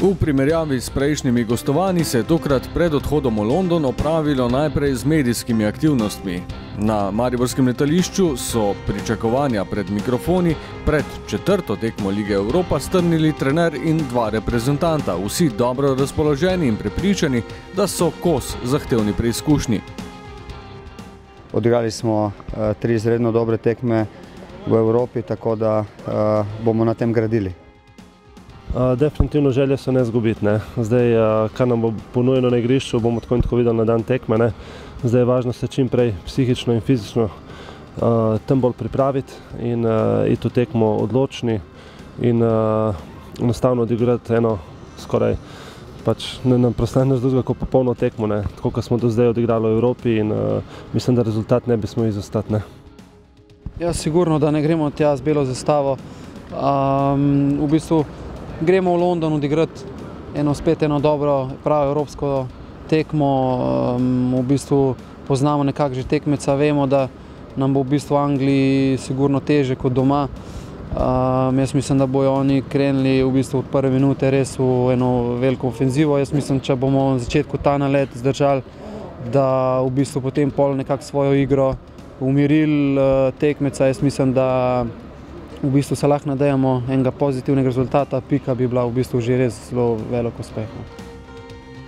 V primerjavi s prejšnjimi gostovanji se je tokrat pred odhodom v London opravilo najprej z medijskimi aktivnostmi. Na mariborskem letališču so pričakovanja pred mikrofoni pred četrto tekmo Lige Evropa strnili trener in dva reprezentanta, vsi dobro razpoloženi in prepričani, da so kos zahtevni preizkušnji. Odigrali smo 3 izredno dobre tekme v Evropi, tako da bomo na tem gradili. Definitivno želje so ne izgubiti. Zdaj, kar nam bo ponujeno na igrišču, bomo tako in tako videli na dan tekme. Zdaj je važno se čim prej psihično in fizično tem bolj pripraviti in iti v tekmo odločni in enostavno odigrati eno skoraj nam prostane drugega kot popolno tekmo, tako kot smo do zdaj odigrali v Evropi in mislim, da rezultat ne bi smel izostati. Ja, sigurno, da ne gremo tja z belo zastavo. V bistvu gremo v London odigrati spet eno dobro, pravo evropsko tekmo. V bistvu poznamo nekako že tekmeca, vemo, da nam bo v bistvu v Angliji sigurno teže kot doma. Jaz mislim, da bojo oni krenili v bistvu od prve minute res v eno veliko ofenzivo. Jaz mislim, če bomo na začetku ta nalet zdržali, da v bistvu potem pol nekako svojo igro umirili tekmeca. Jaz mislim, da v bistvu se lahko nadejamo enega pozitivnega rezultata, pika bi bila v bistvu že res zelo velik uspeh.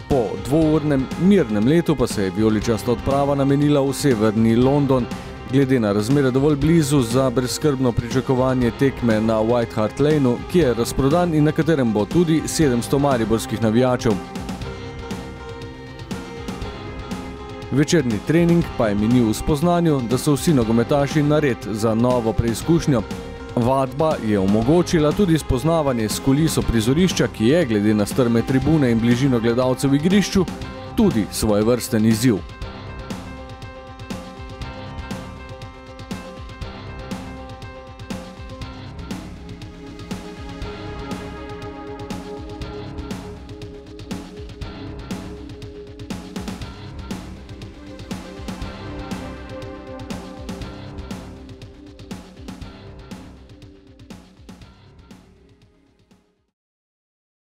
Po dvournem mirnem letu pa se je vijoličasta odprava namenila v severni London. Glede na razmere dovolj blizu za brezskrbno pričakovanje tekme na White Hart Laneu, ki je razprodan in na katerem bo tudi 700 mariborskih navijačev. Večerni trening pa je minil v spoznanju, da so vsi nogometaši nared za novo preizkušnjo. Vadba je omogočila tudi spoznavanje s kuliso prizorišča, ki je, glede na strme tribune in bližino gledalcev v igrišču, tudi svojevrsten izziv.